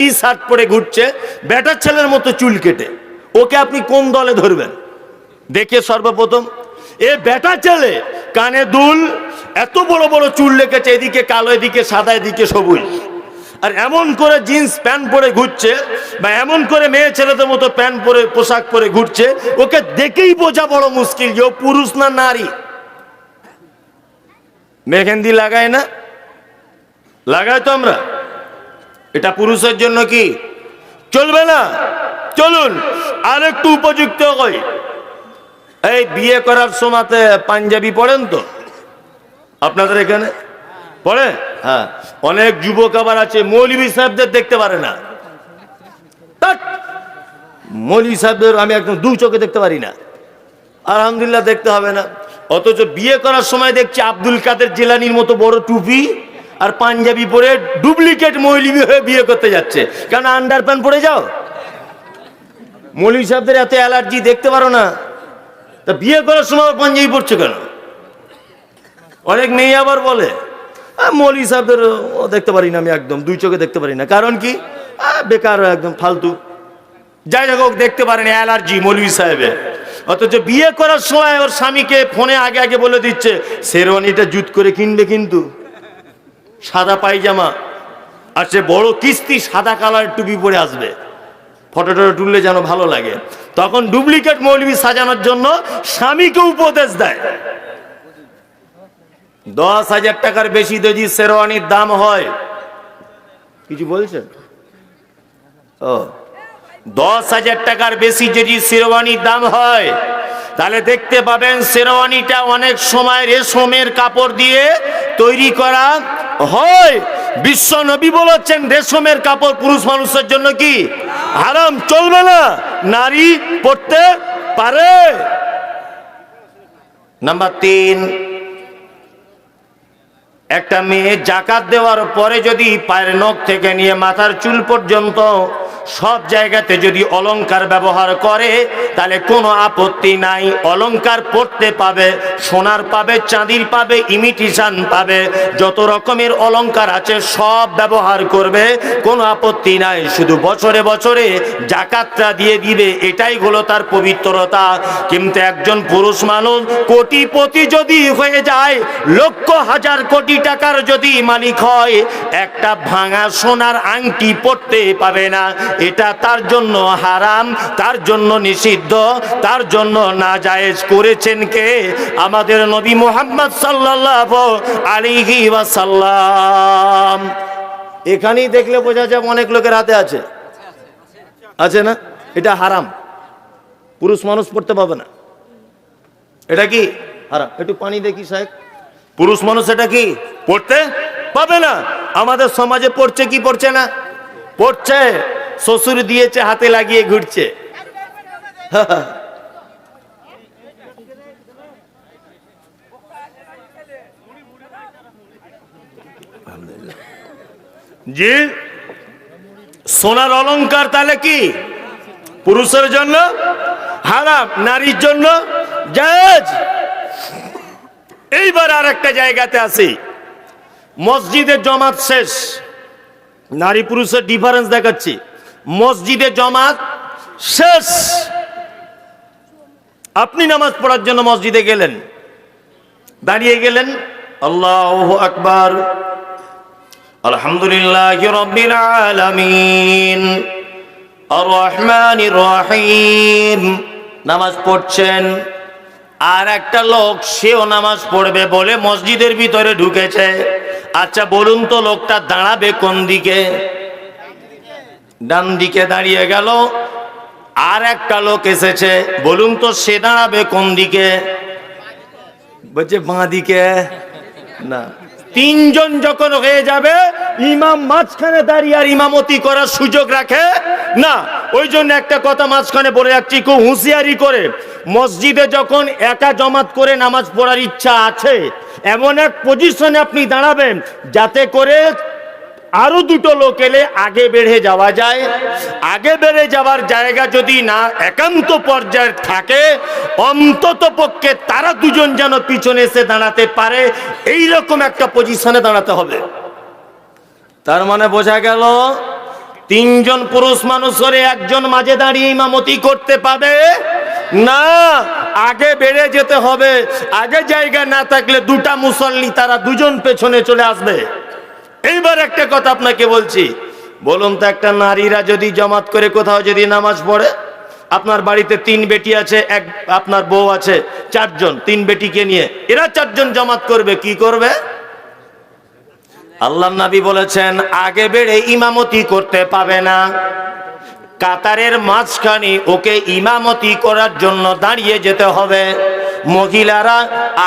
T shirt পরে ঘুরছে better ছেলের মতো চুল কেটে, ওকে আপনি কোন দলে ধরবেন? দেখে সর্বপ্রথম এ বেটা ছেলে, কানে দুল, এত বড় বড় চুল রেখেছে, এদিকে কালো এদিকে সাদা এদিকে সবুজ, আর এমন করে জিন্স প্যান্ট পরে ঘুরছে বা এমন করে মেয়ে ছেলেদের মতো প্যান্ট পরে পোশাক পরে ঘুরছে, ওকে দেখেই বোঝা বড় মুশকিল যে ও পুরুষ না নারী। মেহেন্দি লাগায় না? লাগায় তো আমরা। এটা পুরুষের জন্য কি চলবে না? চলুন আর একটু উপযুক্ত হই। এই বিয়ে করার সময়তে পাঞ্জাবি পড়েন তো আপনাদের এখানে? পড়ে? হ্যাঁ। অনেক যুবক আবার আছে মৌলভী সাহেবদের দেখতে পারে না। মৌলভী সাহেবদের আমি একদম দু চোখে দেখতে পারি না, আলহামদুলিল্লাহ দেখতে হবে না। অথচ বিয়ে করার সময় দেখছি আব্দুল কাদের জিলানির মতো বড় টুপি আর পাঞ্জাবি পরে ডুপ্লিকেট মৌলভী হয়ে বিয়ে করতে যাচ্ছে। কেন আন্ডার প্যান্ট পরে যাও? মৌলভী সাহেবদের এত অ্যালার্জি দেখতে পারো না, তা বিয়ে করার সময় পাঞ্জাবি পরছো কেন? অনেক মেয়ে আবার বলে মৌলভী সাহেবদের দেখতে পারি না, আমি একদম দুই চোখে দেখতে পারি না। কারণ কি? বেকার, একদম ফালতু। যাই হোক, দেখতে পারেন অ্যালার্জি মৌলভী সাহেবের। অথচ বিয়ে করার সময় ওর স্বামীকে ফোনে আগে আগে বলে দিচ্ছে শেরওয়ানিটা জুত করে কিনবে, কিন্তু সাদা পায়জামা আর সে বড় কিস্তি সাদা কালার টুপি পরে আসবে, ফটোটা তুললে যেন ভালো লাগে। তখন ডুপ্লিকেট মৌলভী সাজানোর জন্য স্বামীকে উপদেশ দেয় 10,000 টাকার বেশি যদি শেরওয়ানির দাম হয়। কিছু বলছেন? ও, 10,000 টাকার বেশি যদি শেরওয়ানির দাম হয়, তাহলে দেখতে পাবেন শেরওয়ানিটা অনেক সময় রেশমের কাপড় দিয়ে তৈরি করা হয়। বিশ্ব নবী বলেছেন রেশমের কাপড় পুরুষ মানুষের জন্য কি হারাম, চলবে না, নারী পড়তে পারে। নাম্বার 3, একটা মেয়ে জাকাত দেওয়ার পরে যদি পায়ের নখ থেকে নিয়ে মাথার চুল পর্যন্ত সব জায়গাতে যদি অলংকার ব্যবহার করে, তাহলে কোনো আপত্তি নাই। অলংকার পড়তে পাবে, সোনার পাবে, চাঁদির পাবে, ইমিটেশন পাবে, যত রকমের অলংকার আছে সব ব্যবহার করবে, কোনো আপত্তি নাই। শুধু বছরে বছরে জাকাতটা দিয়ে দিবে, এটাই হলো তার পবিত্রতা। কিন্তু একজন পুরুষ মানুষ কোটিপতি যদি হয়ে যায়, লক্ষ হাজার কোটি টাকার যদি মালিক হয়, একটা ভাঙা সোনার আংটি পড়তে পাবে না। এটা তার জন্য হারাম, তার জন্য নিষিদ্ধ, তার জন্য নাজায়েজ করেছেন কে? আমাদের নবী মুহাম্মদ সাল্লাল্লাহু আলাইহি ওয়াসাল্লাম। এখানেই দেখলে বোঝা যায় অনেক লোকের হাতে আছে, আছে না? এটা হারাম, পুরুষ মানুষ পড়তে পাবে না। এটা কি হারাম? একটু পানি দেখি সাহেব। পুরুষ মানুষ এটা কি পড়তে পাবে না। আমাদের সমাজে পড়ছে কি পড়ছে না? পড়ছে, শ্বশুর দিয়েছে হাতে লাগিয়ে ঘুরছে। জি, সোনার অলংকার তাহলে কি পুরুষের জন্য হারাম, নারীর জন্য জায়েজ। এইবার আর একটা জায়গাতে আসি, মসজিদে জমাত শেষ, নারী পুরুষের ডিফারেন্স দেখাচ্ছি। মসজিদে জমাত শেষ, আপনি নামাজ পড়ার জন্য মসজিদে গেলেন, দাঁড়িয়ে গেলেন, আল্লাহু আকবার, আলহামদুলিল্লাহি রাব্বিল আলামিন, আর রহমানির রহিম, নামাজ পড়ছেন। আর একটা লোক সেও নামাজ পড়বে বলে মসজিদের ভিতরে ঢুকেছে। আচ্ছা বলুন তো, লোকটা দাঁড়াবে কোন দিকে? ডান দিকে দাঁড়িয়ে গেল। আর একটা লোক এসেছে, বলুন তো সে দাঁড়াবে কোন দিকে? বলছে বাঁ দিকে। না, তিনজন যখন হয়ে যাবে, ইমাম মাঝখানে দাঁড়িয়ে আর ইমামতি করার সুযোগ রাখে না। ওই জন্য একটা কথা মাঝখানে বলে যাচ্ছি খুব হুঁশিয়ারি করে, মসজিদে যখন একা জমাত করে নামাজ পড়ার ইচ্ছা আছে, এমন এক পজিশনে আপনি দাঁড়াবেন যাতে করে আরো দুটো লোক এলে আগে বেড়ে যাওয়া যায়। আগে বেড়ে যাওয়ার জায়গা যদি না একান্ত পর্যায়ে থাকে, অন্তত পক্ষে তারা দুজন যেন পিছনে এসে দাঁড়াতে পারে, এই রকম একটা পজিশনে দাঁড়াতে হবে। তার মানে বোঝা গেল তিনজন পুরুষ মানুষ করে একজন মাঝে দাঁড়িয়ে ইমামতি করতে পাবে না, আগে বেড়ে যেতে হবে। আগে জায়গা না থাকলে দুটা মুসল্লি তারা দুজন পেছনে চলে আসবে। এইবার একটা কথা আপনাকে বলছি, বলুন তো একটা নারীরা যদি জামাত করে কোথাও যদি নামাজ পড়ে, আপনার বাড়িতে 3 বেটি আছে, এক আপনার বউ আছে, 4 জন, 3 বেটিকে নিয়ে এরা 4 জন জামাত করবে, কি করবে? আল্লাহর নবী বলেছেন আগে বেড়ে ইমামতি করতে পাবে না, কাতারের মাঝখানে ওকে ইমামতি করার জন্য দাঁড়িয়ে যেতে হবে। মহিলারা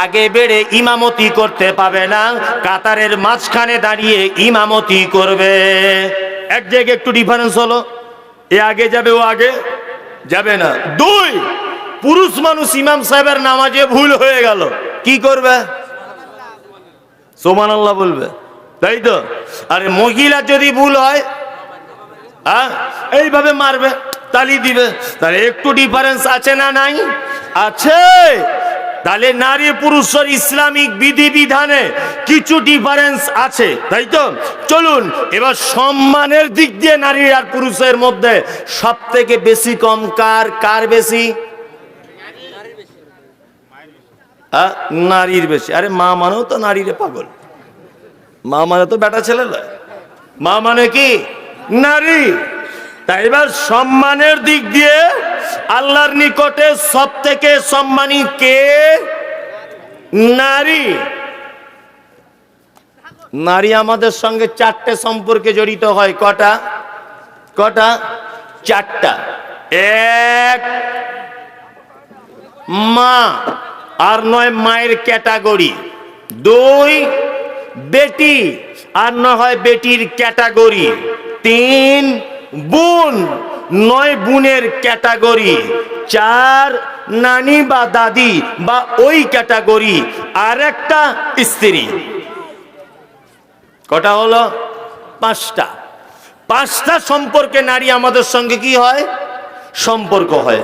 আগে বেড়ে ইমামতি করতে পাবে না, কাতারের মাঝখানে দাঁড়িয়ে ইমামতি করবে। এক জায়গায় একটু ডিফারেন্স হলো, এ আগে যাবে ও আগে যাবে না। 2, পুরুষ মানুষ ইমাম সাহেবের নামাজে ভুল হয়ে গেল, কি করবে? সুবহানাল্লাহ বলবে, তাই তো? আরে মহিলা যদি ভুল হয় এইভাবে মারবে, তালি দিবে। তাহলে একটু ডিফারেন্স আছে না নাই? আছে। তাহলে নারী পুরুষের ইসলামিক বিধিবিধানে কিছু ডিফারেন্স আছে, তাই তো? চলুন এবার সম্মানের দিক দিয়ে নারী আর পুরুষের মধ্যে সব থেকে বেশি কম কার? কার বেশি? নারীর বেশি। আরে মা মানেও তো নারীরে পাগল, মা মানে তো বেটা ছেলে নয়, মা মানে কি? নারী। তাই এবার সম্মানের দিক দিয়ে আল্লাহর নিকটে সব থেকে সম্মানী কে? নারী। নারী আমাদের সঙ্গে 4টে সম্পর্কে জড়িত হয়। কটা? 4টা। 1, মা, আর নয় মায়ের ক্যাটাগরি। 2, বেটি, আর না হয় বেটির ক্যাটাগরি। 3, বোন, নয় বোনের ক্যাটাগরি। 4, নানি বা দাদি বা ওই ক্যাটাগরি। আর একটা স্ত্রী। কটা হলো? 5টা। 5টা সম্পর্কে নারী আমাদের সঙ্গে কি হয়? সম্পর্ক হয়।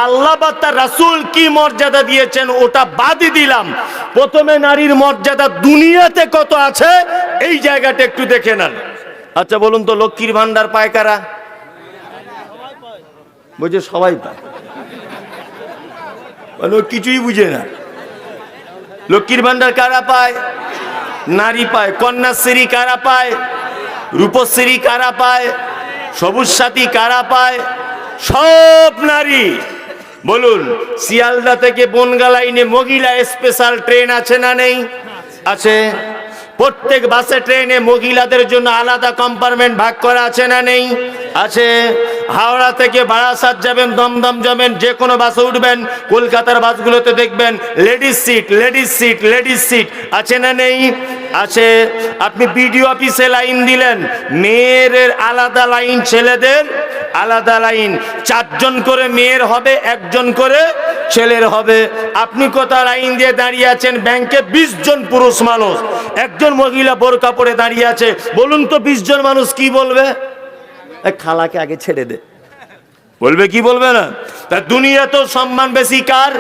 আল্লাহ বা তার রাসূল কি মর্যাদা দিয়েছেন ওটা বাদই দিলাম, প্রথমে নারীর মর্যাদা দুনিয়াতে কত আছে এই জায়গাটা একটু দেখে নেন। আচ্ছা বলুন তো, লক্ষ্মীর ভান্ডার পায় কারা? বুঝে সবাই পায়, কিছুই বুঝে না। লক্ষ্মীর ভান্ডার কারা পায়? নারী পায়। কন্যাশ্রী কারা পায়? রূপশ্রী কারা পায়? সবুজ সাথী কারা পায়? সব নারী। বলুন শিয়ালদা থেকে বনগা লাইনে মহিলা স্পেশাল ট্রেন আছে না নেই? আছে। প্রত্যেক বাসে ট্রেনে মহিলাদের জন্য আলাদা কম্পার্টমেন্ট ভাগ করা আছে না নেই? আছে। হাওড়া থেকে বারাসাত যাবেন, দমদম যাবেন, যে কোনো বাসে উঠবেন, কলকাতার বাসগুলোতে দেখবেন ladies seat, ladies seat, ladies seat আছে না নেই? আছে। আপনি বিডিও অফিসে লাইন দিলেন, মেয়ের আলাদা লাইন, ছেলেদের আলাদা লাইন। 4 জন করে মেয়ের হবে, 1 জন করে ছেলের হবে। আপনি কোথাও লাইন দিয়ে দাঁড়িয়ে আছেন, ব্যাংকে 20 জন পুরুষ মানুষ, 1 জন মহিলা বোরকা পরে দাঁড়িয়ে আছে। বলুন তো 20 জন মানুষ কি বলবে? খালাকে আগে ছেড়ে দে, বলবে কি বলবে না? তা দুনিয়া তো সম্মান বেশি কার?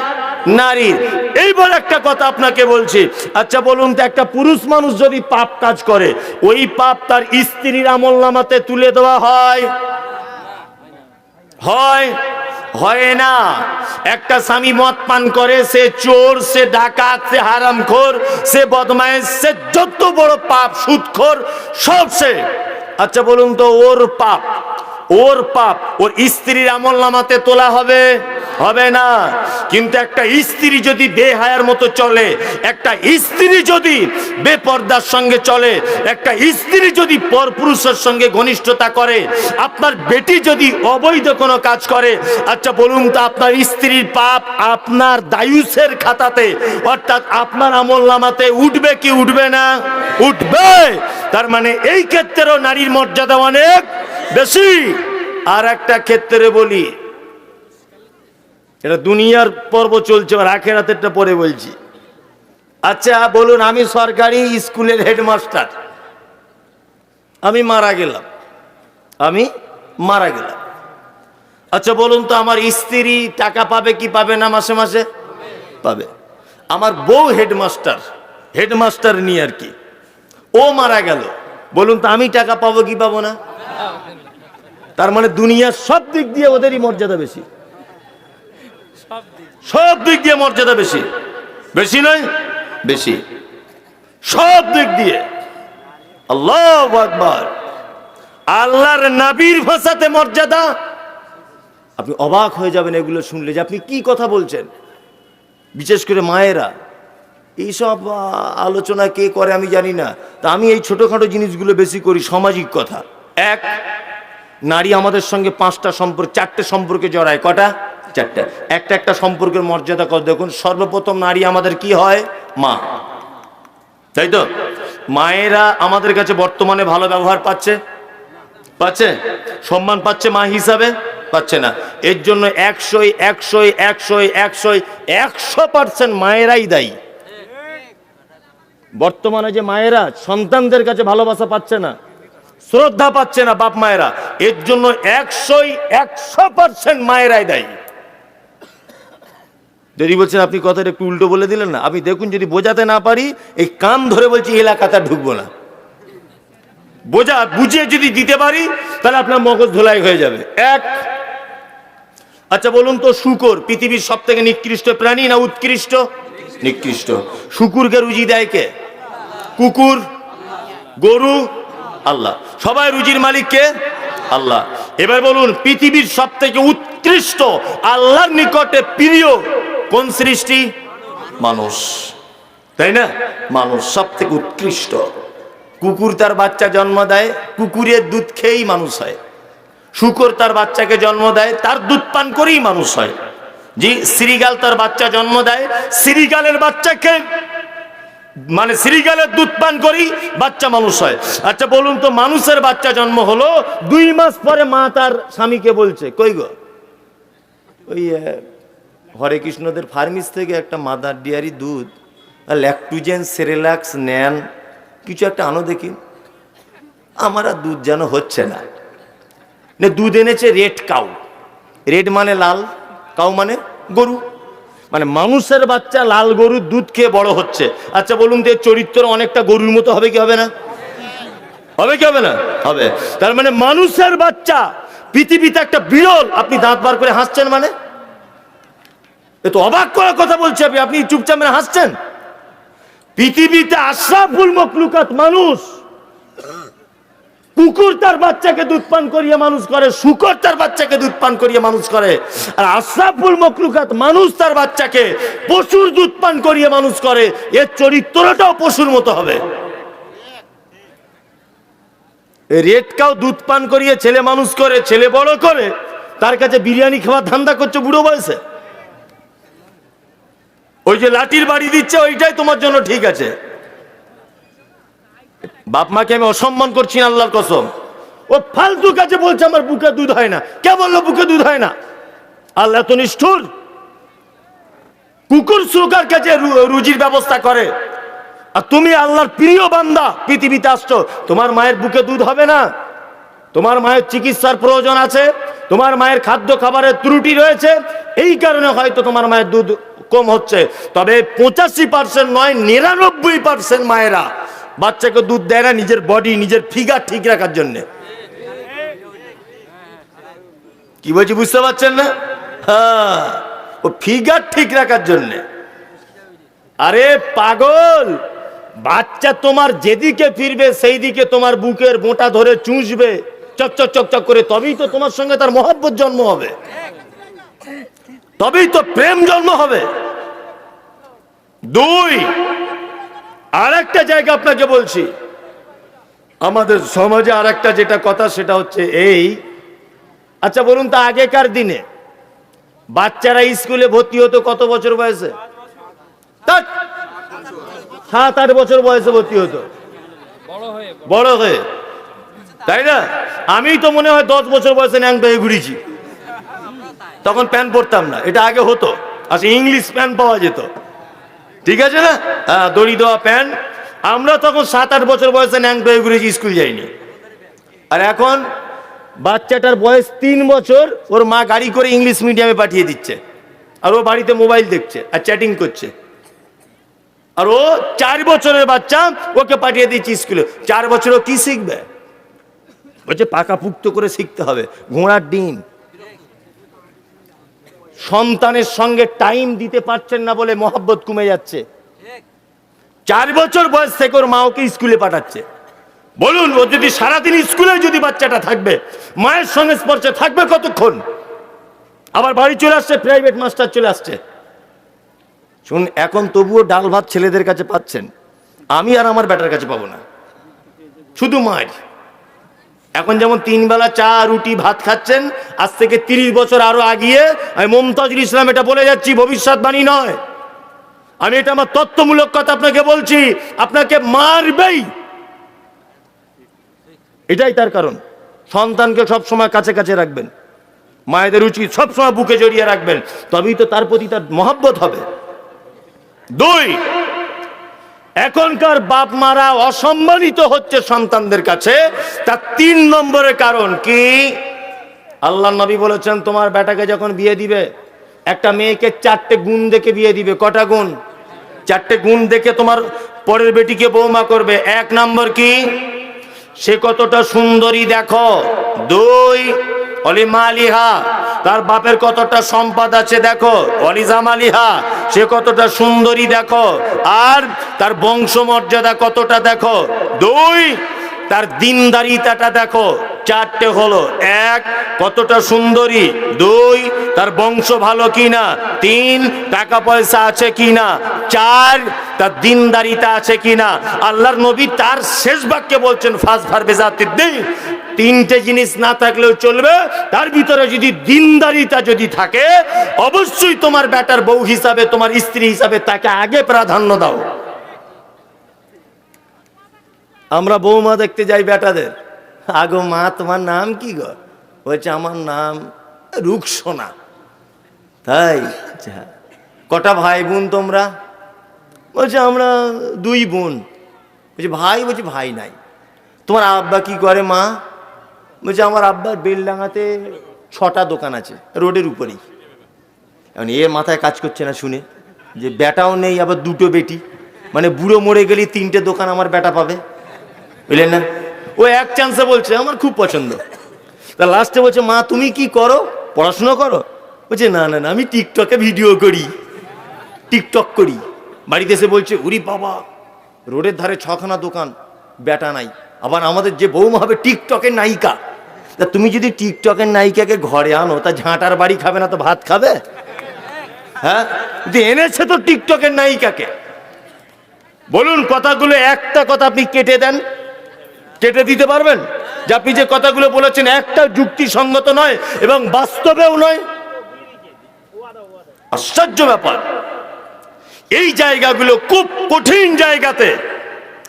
নারীর। এইবার একটা কথা আপনাকে বলছি, আচ্ছা বলুন তো একটা পুরুষ মানুষ যদি পাপ কাজ করে, ওই পাপ তার স্ত্রীর আমলনামাতে তুলে দেওয়া হয়? হয় না। একটা স্বামী মদ পান করে, সে চোর, সে ডাকাত, সে হারামখোর, সে বদমাইশ, সে যত বড় পাপ, সুদখোর, সব সে। আচ্ছা বলুন তো ওর পাপ ওর স্ত্রীর আমলনামাতে তোলা হবে? হবে না। কিন্তু একটা স্ত্রী যদি বেহায়ার মতো চলে, একটা স্ত্রী যদি বেপরদার সঙ্গে চলে, একটা স্ত্রী যদি পরপুরুষের সঙ্গে ঘনিষ্ঠতা করে, আপনার বেটি যদি অবৈধ কোনো কাজ করে, আচ্ছা বলুন তো আপনার স্ত্রীর পাপ আপনার দায়ুসের খাতাতে, অর্থাৎ আপনার আমলনামাতে উঠবে কি উঠবে না? উঠবে। তার মানে এই ক্ষেত্রেও নারীর মর্যাদা অনেক বেশি। আর একটা ক্ষেত্রে বলি, এটা দুনিয়ার পর্ব চলছে, আখিরাতেরটা পরে বলছি। আচ্ছা বলুন, আমি সরকারি স্কুলের হেডমাস্টার, আমি মারা গেলাম। আচ্ছা বলুন তো আমার স্ত্রী টাকা পাবে কি পাবে না? মাসে মাসে পাবে। আমার বউ হেডমাস্টার নিয়ে আর কি, ও মারা গেল, বলুন তো আমি টাকা পাবো কি পাবো না? তার মানে দুনিয়ার সব দিক দিয়ে ওদেরই মর্যাদা বেশি, সব দিক দিয়ে মর্যাদা বেশি, বেশি নয় বেশি, সব দিক দিয়ে। আল্লাহু আকবার। আল্লাহর নবীর ভাষাতে মর্যাদা, আপনি অবাক হয়ে যাবেন এগুলো শুনলে যে আপনি কি কথা বলছেন। বিশেষ করে মায়েরা এইসব আলোচনা কে করে আমি জানি না, তা আমি এই ছোটখাটো জিনিসগুলো বেশি করি। সামাজিক কথা, এক, নারী আমাদের সঙ্গে 5টা সম্পর্ক, 4টে সম্পর্কে জড়ায়। কটা? 4টা। একটা একটা সম্পর্কের মর্যাদা কত দেখুন। সর্বপ্রথম নারী আমাদের কি হয়? মা, তাই তো? মায়েরা আমাদের কাছে বর্তমানে ভালো ব্যবহার পাচ্ছে? পাচ্ছে? সম্মান পাচ্ছে মা হিসাবে? পাচ্ছে না। এর জন্য 100% মায়েরাই দায়ী। বর্তমানে যে মায়েরা সন্তানদের কাছে ভালোবাসা পাচ্ছে না, শ্রদ্ধা পাচ্ছে না বাপ মায়েরা, এর জন্য 100% মায়েরাই দায়ী। যদি বলছেন আপনি কথাটা একটু উল্টো বলে দিলেন না, আপনি দেখুন যদি বোঝাতে না পারি এই কান ধরে বলছি এলাকাতে ঢুকবো না। বুঝিয়ে যদি দিতে পারি তাহলে আপনার মগজ ধোলাই হয়ে যাবে। এক, আচ্ছা বলুন তো, শূকর পৃথিবীর সব থেকে নিকৃষ্ট প্রাণী না উৎকৃষ্ট? নিকৃষ্ট। শূকরকে রুজি দেয় কে? কুকুর, গরু, আল্লাহ। সবাই রুজির মালিক কে? আল্লাহ। এবার বলুন পৃথিবীর সব থেকে উৎকৃষ্ট আল্লাহর নিকটে প্রিয় কোন সৃষ্টি? মানুষ, তাই না? মানুষ সব থেকে উৎকৃষ্ট। কুকুর তার বাচ্চা জন্ম দেয়, কুকুরের দুধ খেয়েই মানুষ হয়। শূকর তার বাচ্চাকে জন্ম দেয়, তার দুধ পান করেই মানুষ হয়। জি, শ্রীগাল তার বাচ্চা জন্ম দেয়, শ্রীগালের বাচ্চাকে মানে শ্রীগালের দুধ পান করেই বাচ্চা মানুষ হয়। আচ্ছা বলুন তো, মানুষের বাচ্চা জন্ম হলো 2 মাস পরে মা তার স্বামীকে বলছে, কই গো ওই হরে কৃষ্ণদের ফার্মিস থেকে একটা মাদার ডেয়ারি দুধ, ল্যাকটোজেন সেরেলাক্স নেন, কিছু একটা আনো দেখি, আমার আর দুধ যেন হচ্ছে না। দুধ এনেছে রেড কাউ, রেড মানে লাল, কাউ মানে গরু, মানে মানুষের বাচ্চা লাল গরুর দুধ খেয়ে বড় হচ্ছে। আচ্ছা বলুন তো, এর চরিত্র অনেকটা গরুর মতো হবে কি হবে না? হবে কি হবে না? হবে। তার মানে মানুষের বাচ্চা পৃথিবীতে একটা বিরল। আপনি দাঁত বার করে হাসছেন মানে এ তো অবাক করার কথা বলছে। আপনি চুপচাপ মেরে হাসছেন। পৃথিবীতে আশরাফুল মখলুকাত মানুষ। কুকুর তার বাচ্চাকে দুধ পান করিয়ে মানুষ করে, শূকর তার বাচ্চাকে দুধ পান করিয়ে মানুষ করে, আর আশরাফুল মখলুকাত মানুষ তার বাচ্চাকে পশুর দুধ পান করিয়ে মানুষ করে। এর চরিত্রটাও পশুর মতো হবে। রেড কাউ দুধ পান করিয়ে ছেলে মানুষ করে, ছেলে বড় করে, তার কাছে বিরিয়ানি খাওয়ার ধান্দা করছে বুড়ো বয়সে। ওই যে লাঠির বাড়ি দিচ্ছে ওইটাই তোমার জন্য ঠিক আছে। বাপ মাকে আমি অসম্মান করছি না, আল্লাহর কসম। ও ফালতু কাছে বলছে আমার বুকে দুধ হয় না। কে বললো বুকে দুধ হয় না? আল্লাহ তো নিষ্ঠুর। কুকুর শুকার কাছে রুজির ব্যবস্থা করে, আর তুমি আল্লাহর প্রিয় বান্দা পৃথিবীতে আসছো, তোমার মায়ের বুকে দুধ হবে না? তোমার মায়ের চিকিৎসার প্রয়োজন আছে, তোমার মায়ের খাদ্য খাবারের ত্রুটি রয়েছে, এই কারণে হয়তো তোমার মায়ের দুধ কম হচ্ছে। তবে 85% নয়, 99% মায়েরা বাচ্চাকে দুধ দেয় না নিজের বডি, নিজের ফিগার ঠিক রাখার জন্য। কি বলছি বুঝতে পারছেন না? হ্যাঁ, ও ফিগার ঠিক রাখার জন্য। আরে পাগল, বাচ্চা তোমার যেদিকে ফিরবে সেই দিকে তোমার বুকের বোঁটা ধরে চুষবে চকচক চকচক করে, তবেই তো তোমার সঙ্গে তার মহব্বত জন্ম হবে, তবেই তো প্রেম জন্ম হবে। 2, আর একটা জায়গা আপনাকে বলছি, আমাদের সমাজে আর একটা যেটা কথা সেটা হচ্ছে এই, আচ্ছা বলুন তো, আগেকার দিনে বাচ্চারা স্কুলে ভর্তি হতো কত বছর বয়সে? 7-8 বছর বয়সে ভর্তি হতো, বড় হয়ে, তাই না? আমি তো মনে হয় 10 বছর বয়সে ন্যাংটা হয়ে ঘুরেছি। তখন প্যান্ট পরতাম না, এটা আগে হতো। আচ্ছা, ইংলিশ প্যান্ট পাওয়া যেত, ঠিক আছে না? হ্যাঁ, দড়ি দেওয়া প্যান্ট। আমরা তখন 7-8 বছর বয়সে ন্যাংটা হয়ে ঘুরেছি, স্কুল যাইনি। আর এখন বাচ্চাটার বয়স 3 বছর, ওর মা গাড়ি করে ইংলিশ মিডিয়ামে পাঠিয়ে দিচ্ছে, আর ও বাড়িতে মোবাইল দেখছে আর চ্যাটিং করছে। আর ও 4 বছরের বাচ্চা, ওকে পাঠিয়ে দিচ্ছে স্কুলে। 4 বছর ও কি শিখবে? বলছে পাকাপুক্ত করে শিখতে হবে। ঘোড়ার ডিম। সন্তানের সঙ্গে টাইম দিতে পারছেন না বলে মহব্বত কমে যাচ্ছে। 4 বছর বয়স থেকে ওর মা ওকে স্কুলে পাঠাচ্ছে। বলুন, ও যদি সারাদিন স্কুলে যদি বাচ্চাটা থাকবে, মায়ের সঙ্গে স্পর্শে থাকবে কতক্ষণ? আবার বাড়ি চলে আসছে, প্রাইভেট মাস্টার চলে আসছে। শুন, এখন তবুও ডাল ভাত ছেলেদের কাছে পাচ্ছেন, আমি আর আমার বেটার কাছে পাবো না, শুধু মায়ের। এখন যেমন 3 বেলা চা রুটি ভাত খাচ্ছেন, আজ থেকে 30 বছর আরো আগিয়ে, আমি মুমতাজুল ইসলাম এটা বলে যাচ্ছি, ভবিষ্যৎবাণী নয়, আমি এটা আমার তত্ত্বমূলক কথা আপনাকে বলছি, আপনাকে মারবেই। এটাই তার কারণ। সন্তানকে সবসময় কাছে কাছে রাখবেন, মায়েদের উচিত সবসময় বুকে জড়িয়ে রাখবেন, তবেই তো তার প্রতি তার মহব্বত হবে। 2, এখনকার বাপ মারা অসম্মানিত হচ্ছে সন্তানদের কাছে, তার 3 নম্বরের কারণ কি? আল্লাহ নবী বলেছেন, তোমার বেটাকে যখন বিয়ে দিবে, একটা মেয়েকে 4টে গুণ দেখে বিয়ে দিবে। কটা গুণ? 4টে গুণ দেখে তোমার পরের বেটিকে বৌমা করবে। 1 নম্বর কি? সে কতটা সুন্দরী দেখো। 2, অলিমালিহা, তার বাপের কতটা সম্পদ আছে দেখো। অলিজামালিহা, সে কতটা সুন্দরী দেখো। আর তার বংশমর্যাদা কতটা দেখো। 2, তার দিনদারিতাটা দেখো। 4টে হলো। 1, কতটা সুন্দরী। 2, তার বংশ ভালো কিনা। 3, টাকা পয়সা আছে কিনা। 4, তার দিনদারিতা আছে কিনা। আল্লাহর নবী তার শেষ বাক্যে বলছেন, ফাজফার বিজাতিদ্দিন, 3টে জিনিস না থাকলেও চলবে, তার ভিতরে যদি দিনদারিতা যদি থাকে, অবশ্যই তোমার বেটার বউ হিসাবে, তোমার স্ত্রী হিসাবে তাকে আগে প্রাধান্য দাও। আমরা বৌমা দেখতে যাই বেটাদের, আগো মা তোমার নাম কি গো? বলছে আমার নাম রুকসোনা। তাই? কটা ভাই বোন তোমরা? বলছে আমরা 2 বোন। বলছে ভাই? বলছে ভাই নাই। তোমার আব্বা কি করে মা? বলছে আমার আব্বার বেলডাঙাতে 6টা দোকান আছে, রোডের উপরেই। এখন এর মাথায় কাজ করছে না শুনে যে বেটাও নেই, আবার 2টো বেটি, মানে বুড়ো মরে গেলে 3টে দোকান আমার বেটা পাবে, বুঝলেন না? ও এক চান্সে বলছে আমার খুব পছন্দ। তা লাস্টে বলছে মা তুমি কি করো? পড়াশোনা করো? বলছে না না না, আমি টিকটকে ভিডিও করি, টিকটক করি। বাড়িতে এসে বলছে উরি বাবা, রোডের ধারে 6খানা দোকান, বেটা নাই, আবার আমাদের যে বৌমা হবে টিকটকের নায়িকা। তা তুমি যদি টিকটকের নায়িকাকে ঘরে আনো, তা ঝাঁটার বাড়ি খাবে না তো ভাত খাবে? হ্যাঁ, এনেছে তো টিকটকের নায়িকাকে। বলুন, কথাগুলো একটা কথা আপনি কেটে দেন, কেটে দিতে পারবেন যে আপনি যে কথাগুলো বলেছেন একটা যুক্তিসঙ্গত নয় এবং বাস্তবেও নয়? আশ্চর্য ব্যাপার। এই জায়গাগুলো খুব কঠিন জায়গাতে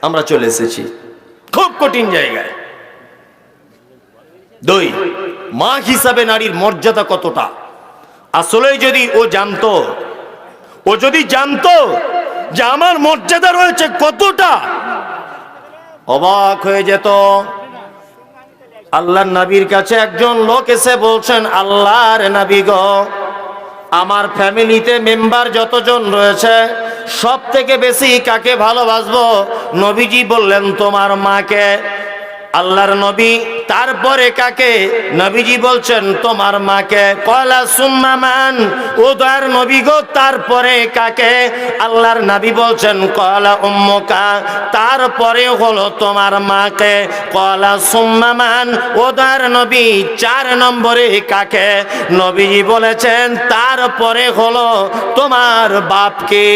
আমরা চলে এসেছি, খুব কঠিন জায়গায়। 2, মা হিসাবে নারীর মর্যাদা কতটা। আসলে যদি ও জানতো, ও যদি জানতো যে আমার মর্যাদা রয়েছে কতটা, অবাক হয়ে যেত। আল্লাহর নবীর কাছে একজন লোক এসে বলছেন, আল্লাহর নবী গো, আমার ফ্যামিলিতে মেম্বার যতজন রয়েছে সব থেকে বেশি কাকে ভালোবাসবো? নবীজি বললেন তোমার মাকে। আল্লাহর নবী তারপরে কাকে? নবীজি বলছেন তোমার মাকে। কলা সুম্মা মান, ও দয়ার নবী গো তারপরে কাকে? আল্লাহর নবী বলছেন কলা উম্মুকা, তারপরে হলো তোমার মাকে। কলা সুম্মা মান, ও দয়ার নবী 4 নম্বরে কাকে? নবীজি বলেছেন তারপরে হলো তোমার বাপকে।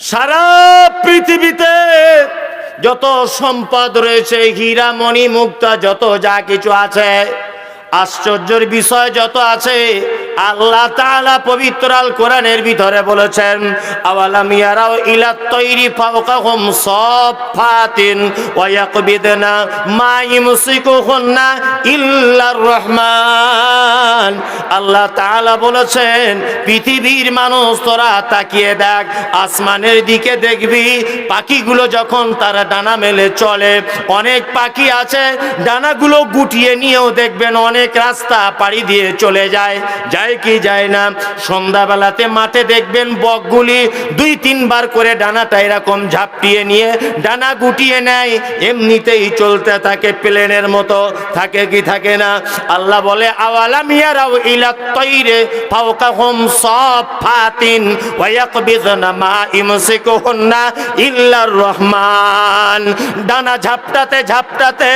সারা পৃথিবীতে যত সম্পদ রয়েছে, হীরা মণি মুক্তা যত যা কিছু আছে, আশ্চর্যের বিষয় যত আছে, আল্লাহ তাআলা পবিত্র আল কোরআনের ভিতরে বলেছেন, আওয়ালাম ইয়ারাও ইলাত তাইরি ফাওকাহুম সাফাতিন ওয়া ইয়াকবিদনা মা ইমসিকুহুন্না ইল্লার রহমান। আল্লাহ তাআলা বলেছেন, পৃথিবীর মানুষ তোরা তাকিয়ে দেখ, আসমানের দিকে দেখবি পাখিগুলো যখন তারা ডানা মেলে চলে, অনেক পাখি আছে ডানাগুলো গুটিয়ে নিয়েও দেখবেন অনেক রাস্তা পাড়ি দিয়ে চলে যায়, যায় যায় কি যায় না? সন্ধ্যাবেলাতে মাঠে দেখবেন বকগুলি 2-3 বার করে ডানাটা এরকম ঝাপটিয়ে নিয়ে ডানা গুটিয়ে নেয়, এমনিতেই চলতে থাকে প্লেনের মতো। থাকে কি থাকে না? আল্লাহ বলে আওয়ালাম ইয়ারাউ ইলা তাইরে ফাওকাহুম সাফাতিন ওয়া ইয়াকবিযনা মা ইমসিকুহুন্না ইল্লার রহমান। ডানা ঝাপটাতে ঝাপটাতে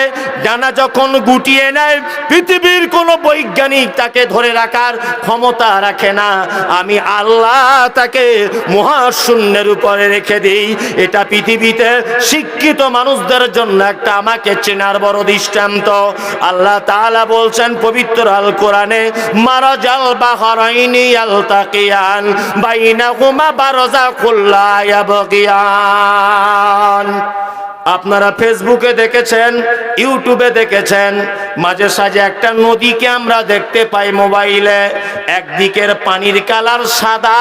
ডানা যখন গুটিয়ে নেয়, পৃথিবীর কোনো বৈজ্ঞানিক তাকে ধরে রাখার ক্ষমতা রাখে না। আমি আল্লাহ তাকে মহাশূন্যের উপরে রেখে দিই। এটা পৃথিবীতে শিক্ষিত মানুষদের জন্য একটা আমাকে চেনার বড় দৃষ্টান্ত। আল্লাহ তাআলা বলছেন পবিত্র আল কোরআনে, মারাজাল বাহরাইনি ইয়ালতাকিয়ান বাইনাহুমা বারযাখুল লা ইয়াবগিয়ান। আপনারা ফেসবুকে দেখেছেন, ইউটিউবে দেখেছেন, মাঝে সাঝে একটা নদীকে আমরা দেখতে পাই মোবাইলে। একদিকের পানির কালার সাদা,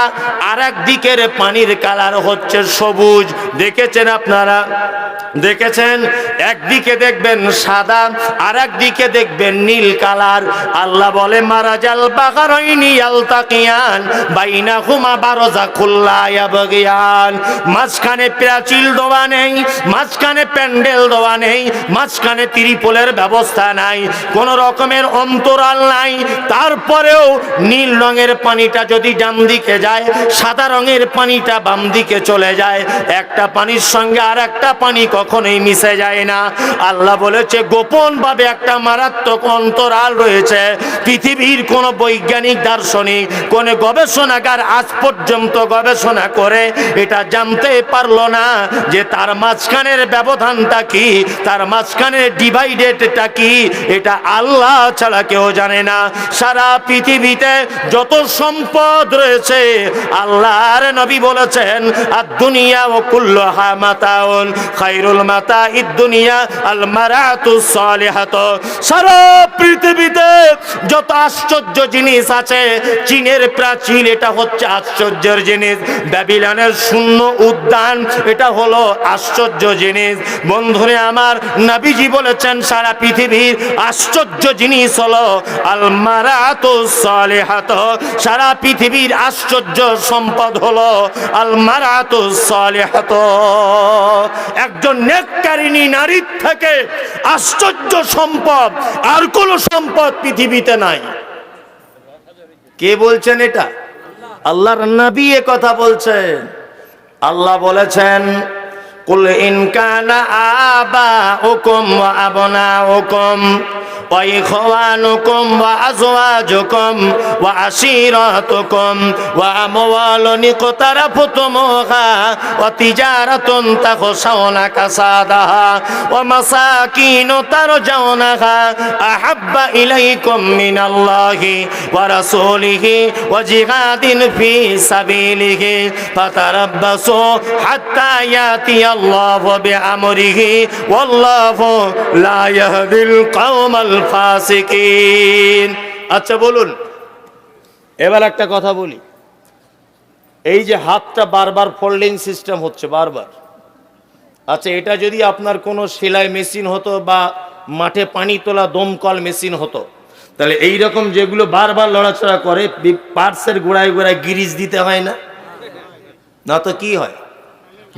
আর একদিকের পানির কালার হচ্ছে সবুজ। দেখেছেন আপনারা? দেখেছেন? একদিকে দেখবেন সাদা, আর একদিকে দেখবেন নীল কালার। আল্লাহ বলে মারাজাল বাহরাইনি ইয়ালতাকিয়ান বাইনাহুমা বারযাখুল লা ইয়াবগিয়ান। মাঝখানে প্রাচীর দেওয়া নেই, মাঝখানে প্যান্ডেল দেওয়া নেই, মাঝখানে ত্রিপলের ব্যবস্থা নাই, কোন রকমের অন্তরাল নাই। তারপরেও নীল রঙের পানিটা যদি ডান দিকে যায়, সাদা রঙের পানিটা বাম দিকে চলে যায়। একটা পানির সঙ্গে আর একটা পানি কখনোই মিশে যায় না। আল্লাহ বলেছে গোপন ভাবে একটা মারাত্মক অন্তরাল রয়েছে। পৃথিবীর কোন বৈজ্ঞানিক দার্শনিক, কোন গবেষণাগার আজ পর্যন্ত গবেষণা করে এটা জানতে পারলো না যে তার মাঝখানের ব্যবধানটা কি, তার মাঝখানের ডিভাইডেডটা কি। এটা আল্লাহ ছাড়া কেউ জানে না। সারা পৃথিবীতে যত সম্পদ রয়েছে, আল্লাহর নবী বলেছেন আদ-দুনিয়া ওয়া কুল্লুহা মাতাউন খায়রুল মাতাইদ দুনিয়া আল মারাতুস সালিহাত। সারা পৃথিবীতে যত আশ্চর্য জিনিস আছে, চীনের প্রাচীর এটা হচ্ছে আশ্চর্যের জিনিস, ব্যাবিলনের শূন্য উদ্যান এটা হলো আশ্চর্য জিনিস। বন্ধুরে আমার, নবীজি বলেছেন সারা পৃথিবীর আশ্চর্য জিনিস হলো আল মারাতুস সালিহাত। সারা পৃথিবীর আশ্চর্য সম্পদ হলো আল মারাতুস সালিহাত। একজন নেককারিনী নারীর থেকে আশ্চর্য সম্পদ আর কোন সম্পদ পৃথিবীতে নাই। কে বলছেন এটা? আল্লাহর নবী এ কথা বলছেন। আল্লাহ বলেছেন কুল ইন কানা আবাউকুম ওয়া আবনাউকুম ওয়া ইখওয়ানুকুম ওয়া আজওয়াজুকুম ওয়া আশীরাতুকুম ওয়া আমওয়ালুন ইকতারাফতুমুহা ওয়া তিজারাতুন তাখশাউনা কাসাদাহা ওয়া মাসাকিনু তারজাউনাহা আহাব্বা ইলাইকুম মিনাল্লাহি ওয়া রাসূলিহি ওয়া জিহাদিন ফি সাবিলিহি ফাতারাব্বাসু হাত্তা ইয়াতিয়াল্লাহু বিআমরিহি ওয়াল্লাহু লা ইয়াহদিল কওমাল ফাসিকিন। আচ্ছা বলুন, এবার একটা কথা বলি। এই যে হাতটা বারবার ফোল্ডিং সিস্টেম হচ্ছে বারবার, আচ্ছা এটা যদি আপনার কোনো সেলাই মেশিন হতো বা মাঠে পানি তোলা দমকল মেশিন হতো, তাহলে এই রকম যেগুলো বারবার লড়াচড়া করে পার্টসের গোড়ায় গোড়ায় গিরিজ দিতে হয় না? না তো কি হয়,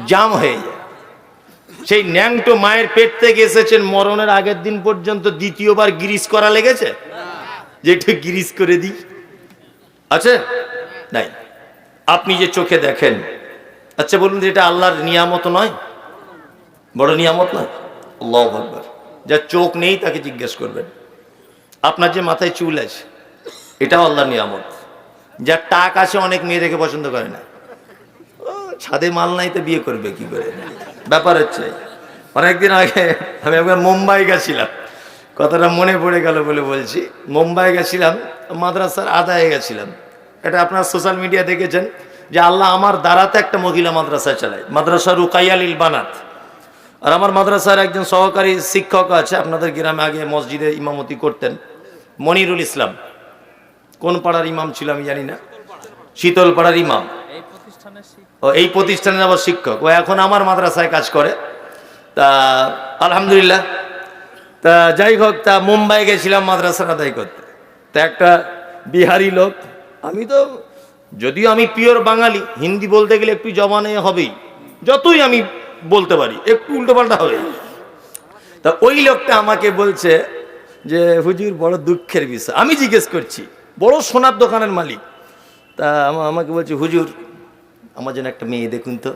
জাম হয়ে যায়। সেই ন্যাংটো মায়ের পেট থেকে এসেছেন, মরণের আগের দিন পর্যন্ত দ্বিতীয়বার গিরিজ করা লেগেছে যে একটু গিরিজ করে দিই? আছে? নাই। আপনি যে চোখে দেখেন, আচ্ছা বলুন এটা আল্লাহর নিয়ামত নয়? বড় নিয়ামত নয়? আল্লাহু আকবার। যার চোখ নেই তাকে জিজ্ঞেস করবেন। আপনার যে মাথায় চুল আছে এটাও আল্লাহর নিয়ামত। যার টাক আছে অনেক মেয়ে দেখে পছন্দ করে না, ছাদে মাল নাই তো বিয়ে করবে কি করে? ব্যাপার হচ্ছে, অনেকদিন আগে আমি একবার মুম্বাই গেছিলাম, কথাটা মনে পড়ে গেল বলে বলছি। মুম্বাই গেছিলাম, মাদ্রাসার আদায়ে গেছিলাম। এটা আপনার সোশ্যাল মিডিয়া দেখেছেন যে আল্লাহ আমার দ্বারাতে একটা মহিলা মাদ্রাসা চালায়, মাদ্রাসা রুকাইয়া লিল বানাত। আর আমার মাদ্রাসার একজন সহকারী শিক্ষক আছে, আপনাদের গ্রামে আগে মসজিদে ইমামতি করতেন, মনিরুল ইসলাম। কোন পাড়ার ইমাম ছিল আমি জানি না, শীতল পাড়ার ইমাম। ও এই প্রতিষ্ঠানের আবার শিক্ষক, ও এখন আমার মাদ্রাসায় কাজ করে। তা আলহামদুলিল্লাহ। তা যাই হোক, তা মুম্বাই গেছিলাম মাদ্রাসার আদায় করতে। তা একটা বিহারি লোক আমি তো যদিও আমি পিওর বাঙালি, হিন্দি বলতে গেলে একটু জবানে হবেই, যতই আমি বলতে পারি একটু উল্টোপাল্টা হবে। তা ওই লোকটা আমাকে বলছে যে হুজুর বড় দুঃখের বিষয়। আমি জিজ্ঞেস করছি, বড় সোনার দোকানের মালিক, তা আমাকে বলছে হুজুর আমার জন্য একটা মেয়ে দেখুন তো।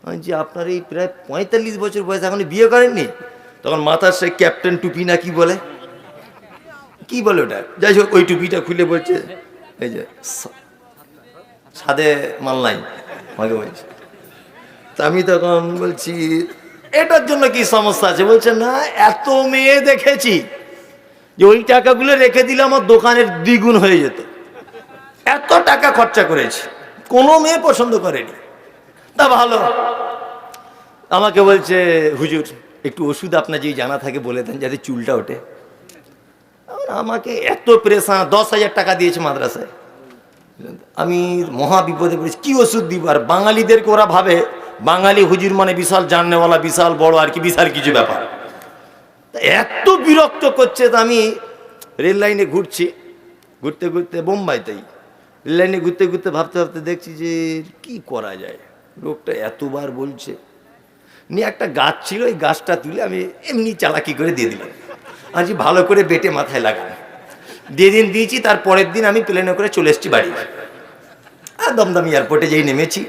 আমি যে আপনার এই প্রায় 45 বছর বয়স এখনো বিয়ে করেননি? তখন মাথার সে ক্যাপ্টেন টুপি না কি বলে, কি বলে ওটা, যাই হোক ওই টুপিটা খুলে বলছে এই যে সাদে মাল্লাই আমাকে বলছে। তা আমি তখন বলছি এটার জন্য কি সমস্যা আছে? বলছে না, এত মেয়ে দেখেছি যে ওই টাকাগুলো রেখে দিলে আমার দোকানের দ্বিগুণ হয়ে যেত, এত টাকা খরচা করেছি, কোনো মেয়ে পছন্দ করেনি। তা ভালো, আমাকে বলছে হুজুর একটু ওষুধ আপনার যদি জানা থাকে বলে দেন যাতে চুলটা ওঠে। আমাকে এত প্রেশান, 10,000 টাকা দিয়েছে মাদ্রাসায়। আমি মহা বিপদে পড়েছি, কি ওষুধ দিব? আর বাঙালিদেরকে ওরা ভাবে বাঙালি হুজুর মানে বিশাল জাননেওয়ালা, বিশাল বড় আর কি, বিশাল কিছু ব্যাপার। এত বিরক্ত করছে। তো আমি রেল লাইনে ঘুরছি, ঘুরতে ঘুরতে বোম্বাইতেই রেল লাইনে ঘুরতে ঘুরতে ভাবতে ভাবতে দেখছি যে কি করা যায়, লোকটা এতবার বলছে। নিয়ে একটা গাছ ছিল, এই গাছটা তুলে আমি এমনি চালাকি করে দিয়ে দিলাম। আজ ভালো করে বেটে মাথায় লাগানো দিয়েছি। তার পরের দিন আমি প্লেনে করে চলে এসেছি বাড়ি। আর দমদম এয়ারপোর্টে যেই নেমেছি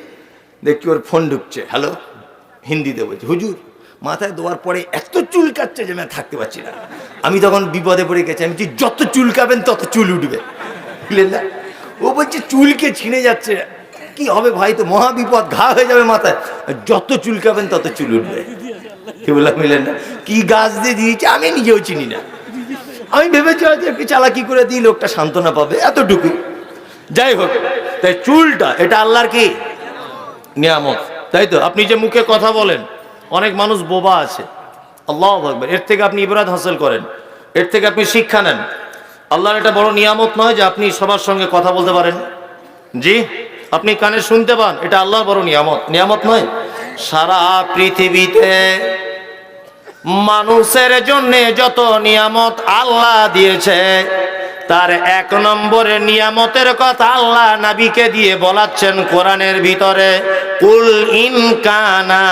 দেখছি ওর ফোন ঢুকছে, হ্যালো, হিন্দিতে বলছে হুজুর মাথায় দেওয়ার পরে এত চুল কাটছে যে আমি থাকতে পারছি না। আমি তখন বিপদে পড়ে গেছি, আমি যত চুল কাবেন তত চুল উঠবে। বুঝলেন? ও বলছে চুলকে ছিঁড়ে যাচ্ছে, কি হবে ভাই, তো মহা বিপদ, ঘা হয়ে যাবে মাথায়, যত চুল কাবেন তত চুল উঠবে। কি বললাম বুঝলেন না? কি গাছ দিয়ে দিয়েছে আমি নিজেও চিনি না। আমি ভেবেছি হয়তো একটু চালাকি করে দিই, লোকটা সান্ত্বনা পাবে, এতটুকু। যাই হোক, তাই চুলটা এটা আল্লাহর কি নিয়ামত, তাই তো? আপনি যে মুখে কথা বলেন, অনেক মানুষ বোবা আছে, আল্লাহু আকবার, এর থেকে আপনি ইবরাত হাসিল করেন, এর থেকে আপনি শিক্ষা নেন। আল্লাহর এটা বড় নিয়ামত নয় যে আপনি সবার সঙ্গে কথা বলতে পারেন? জি, আপনি কানে শুনতে পান, এটা আল্লাহর বড় নিয়ামত, নিয়ামত নয়? সারা পৃথিবীতে মানুষের জন্য যত নিয়ামত আল্লাহ দিয়েছে, তার 1 নম্বরের নিয়ামতের কথা আল্লাহ নবীকে দিয়ে বলাচ্ছেন কোরআনের ভিতরে, কুল ইন কানা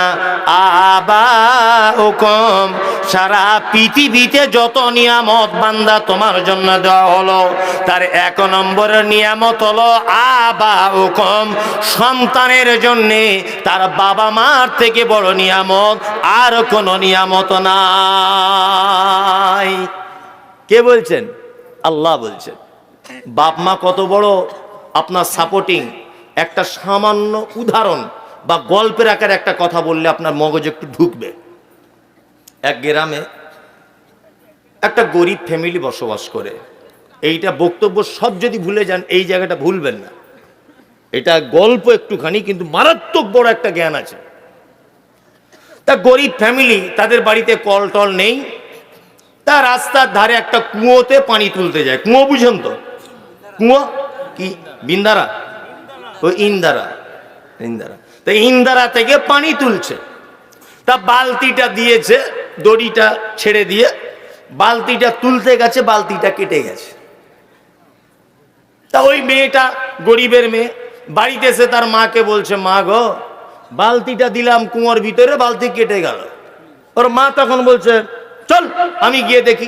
আবাউকুম। সারা পৃথিবীতে যত নিয়ামত বান্দা তোমার জন্য দেওয়া হলো, তার 1 নম্বরের নিয়ামত হলো আবাউকুম, সন্তানের জন্য তার বাবা মার থেকে বড় নিয়ামত আর কোনো নিয়ামত নাই। কে বলছেন? আল্লাহ বলছেন। বাপ মা কত বড় আপনার সাপোর্টিং। একটা সামান্য উদাহরণ বা গল্পের আকারে একটা কথা বললে আপনার মগজ একটু ঢুকবে। এক গ্রামে একটা গরিব ফ্যামিলি বসবাস করে। এইটা বক্তব্য সব যদি ভুলে যান, এই জায়গাটা ভুলবেন না। এটা গল্প একটুখানি, কিন্তু মারাত্মক বড় একটা জ্ঞান আছে। তা গরিব ফ্যামিলি, তাদের বাড়িতে কল টল নেই। তা রাস্তার ধারে একটা কুয়োতে পানি তুলতে যায়। কুয়ো বুঝেন তো? কুয়ো কি বিন্দারা, ওই ইন্দারা, ইন্দারা। তা ইন্দারা থেকে পানি তুলছে। তা বালতিটা দিয়েছে, দড়িটা ছেড়ে দিয়ে বালতিটা তুলতে গেছে, বালতিটা কেটে গেছে। তা ওই মেয়েটা, গরিবের মেয়ে, বাড়িতে এসে তার মাকে বলছে, মা গো, বালতিটা দিলাম কুয়োর ভিতরে, বালতি কেটে গেল। ওর মা তখন বলছে, চল আমি গিয়ে দেখি।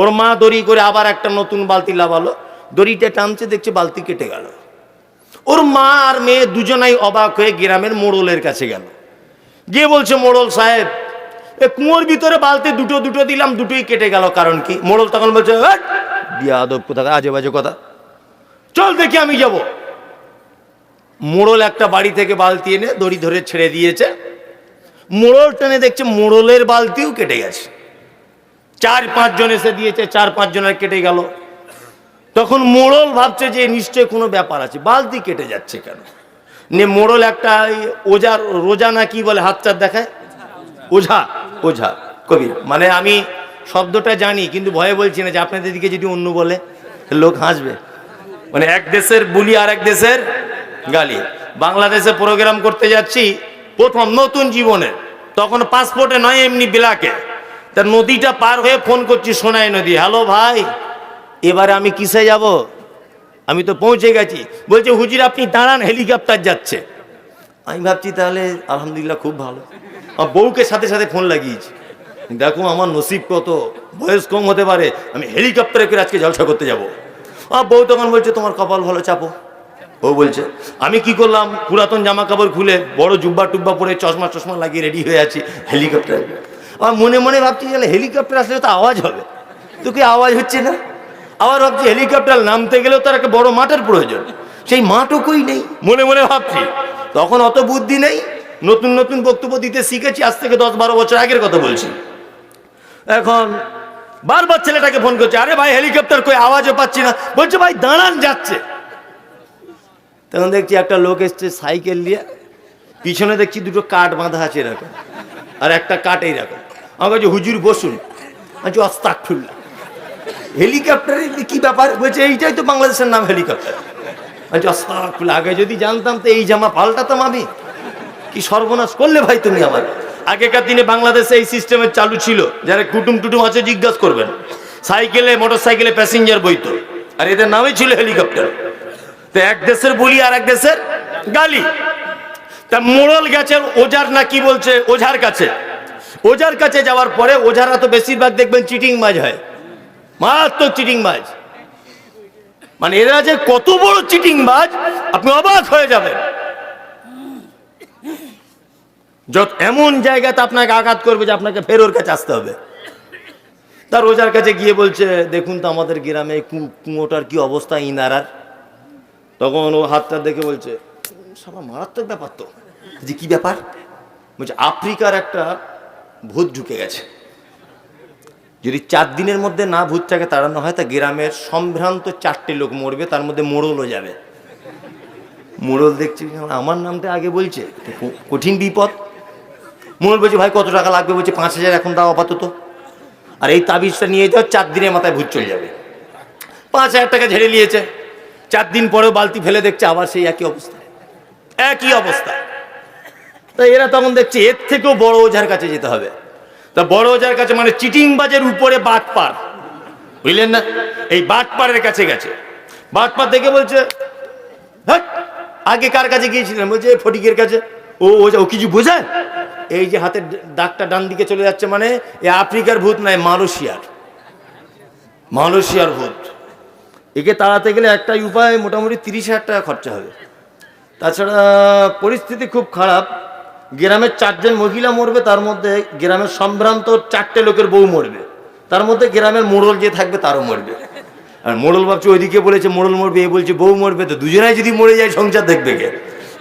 ওর মা দড়ি করে আবার একটা নতুন বালতি লাগালো, দড়িটা টানছে, দেখছে বালতি কেটে গেল। ওর মা আর মেয়ে দুজনাই অবাক হয়ে গ্রামের মোড়লের কাছে গেল, গিয়ে বলছে, মোড়ল সাহেব, এ কুয়োর ভিতরে বালতি দুটো দুটো দিলাম, দুটোই কেটে গেল, কারণ কি? মোড়ল তখন বলছে, বিয়াদব কোথাকার, আজে বাজে কথা, চল দেখি আমি যাব। মোড়ল একটা বাড়ি থেকে বালতি এনে দড়ি ধরে ছেড়ে দিয়েছে। মোড়ল টেনে দেখছে মোড়লের বালতিও কেটে গেছে। 4-5 জন এসে দিয়েছে, 4-5 জনের কেটে গেল। তখন মোড়ল ভাবছে যে নিশ্চয় কোনো ব্যাপার আছে, বালতি কেটে যাচ্ছে কেন? নে মোড়ল একটা ওঝা, রোজা না কি বলে, হাত চার দেখায়, ওঝা, ওঝা কবির, মানে আমি শব্দটা জানি কিন্তু ভয়ে বলছি না যে আপনাদের দিকে যদি অন্য বলে লোক হাসবে। মানে এক দেশের বুলি আর এক দেশের গালি। বাংলাদেশে প্রোগ্রাম করতে যাচ্ছি প্রথম নতুন জীবনে, তখন পাসপোর্টে নয়, এমনি বিলাকে। তা নদীটা পার হয়ে ফোন করছি, সোনাই নদী, হ্যালো ভাই, এবারে আমি কিসে যাব? আমি তো পৌঁছে গেছি। বলছে হুজুর আপনি দাঁড়ান, হেলিকপ্টার যাচ্ছে। আমি ভাবছি তাহলে আলহামদুলিল্লাহ খুব ভালো। আমার বউকে সাথে সাথে ফোন লাগিয়েছি, দেখো আমার নসিব কত, বয়স কম হতে পারে, আমি হেলিকপ্টারে করে আজকে জলসা করতে যাবো। আমার বউ তখন বলছে তোমার কপাল ভালো, চাপো। ও বলছে আমি কি করলাম, পুরাতন জামা কাপড় খুলে বড় জুব্বা টুব্বা পরে চশমা টশমা লাগিয়ে রেডি হয়ে আছি হেলিকপ্টার। আমার মনে মনে ভাবছি হেলিকপ্টার আসলে তো আওয়াজ হবে, তো কি আওয়াজ হচ্ছে না। আবার ভাবছি হেলিকপ্টার নামতে গেলেও তার একটা বড় মাঠের প্রয়োজন, সেই মাঠও কই নেই। মনে মনে ভাবছি, তখন অত বুদ্ধি নেই, নতুন নতুন বক্তব্য দিতে শিখেছি, আজ থেকে 10-12 বছর আগের কথা বলছি। এখন বারবার ছেলেটাকে ফোন করছে, আরে ভাই হেলিকপ্টার কই, আওয়াজও পাচ্ছি না। বলছে ভাই দাঁড়ান, যাচ্ছে। তখন দেখছি একটা লোক এসছে সাইকেল নিয়ে, পিছনে দেখছি দুটো কাঠ বাঁধা আছে এরকম, আর একটা কাঠ এইরকম। আমার কাছে হুজুর বসুন। আচ্ছা আস্তাগফিরুল্লাহ, হেলিকপ্টারে কি ব্যাপার? বলছে এইটাই তো বাংলাদেশের নাম হেলিকপ্টার। আচ্ছা আস্তাগফিরুল্লাহ, আগে যদি জানতাম তো এই জামা পাল্টাতাম আমি। কি সর্বনাশ করলে ভাই তুমি আমার। আগেকার দিনে বাংলাদেশে এই সিস্টেমের চালু ছিল, যারা কুটুম টুটুম আছে জিজ্ঞাসা করবেন, সাইকেলে মোটর সাইকেলে প্যাসেঞ্জার বইতো, আর এদের নামই ছিল হেলিকপ্টার। তো এক দেশের বলি আর এক দেশের গালি। তা মোড়ল গেছে ওঝার না কি বলছে ওঝার কাছে। ওঝার কাছে যাওয়ার পরে ওঝারা তো বেশিরভাগ দেখবেন চিটিংবাজ হয়, মারাত্মক চিটিংবাজ। মানে এরা যে কত বড় চিটিংবাজ আপনি অবাক হয়ে যাবেন। যত এমন জায়গাতে আপনাকে আঘাত করবে যে আপনাকে ফের ওর কাছে আসতে হবে। তার ওঝার কাছে গিয়ে বলছে দেখুন তো আমাদের গ্রামে কুয়োটার কি অবস্থা ইনারার। তখন ও হাতটা দেখে বলছে সারা মারাত্মক ব্যাপার তো। যে কি ব্যাপার? বলছে আফ্রিকার একটা ভূত ঢুকে গেছে, যদি 4 দিনের মধ্যে না ভূতটাকে তাড়ানো হয় তা গ্রামের সম্ভ্রান্ত 4টে লোক মরবে, তার মধ্যে মোড়লও যাবে। মোড়ল দেখছি আমার নামটা আগে বলছে, কঠিন বিপদ। মোড়ল বলছে ভাই কত টাকা লাগবে? বলছে 5000 এখন দাও আপাতত, আর এই তাবিজটা নিয়ে যাও, 4 দিনের মাথায় ভূত চলে যাবে। 5000 টাকা ঝেড়ে নিয়েছে। 4 দিন পরেও বালতি ফেলে দেখছে আবার সেই একই অবস্থা, একই অবস্থা। তা এরা তখন দেখছে এর থেকেও বড় ওঝার কাছে যেতে হবে। তা বড় ওঝার কাছে মানে চিটিংবাজের উপরে বাটপার, বুঝলেন না, এই বাটপারের কাছে গেছে। বাটপার দেখে বলছে আগে কার কাছে গিয়েছিলেন? বলছে ফটিকের কাছে। ও কিছু বোঝায়? এই যে হাতের দাগটা ডান দিকে চলে যাচ্ছে, মানে এ আফ্রিকার ভূত নয়, মালয়েশিয়ার ভূত। একে তাড়াতে গেলে একটাই উপায়, মোটামুটি 30,000 টাকা খরচা হবে। তাছাড়া পরিস্থিতি খুব খারাপ, গ্রামের 4 জন মহিলা মরবে, তার মধ্যে গ্রামের সম্ভ্রান্ত 4টে লোকের বউ মরবে, তার মধ্যে গ্রামের মোড়ল যে থাকবে তারও মরবে। আর মোড়ল ভাবছে ওইদিকে বলেছে মোড়ল মরবে, এ বলছে বউ মরবে, তো দুজনাই যদি মরে যায় সংসার দেখবে কে?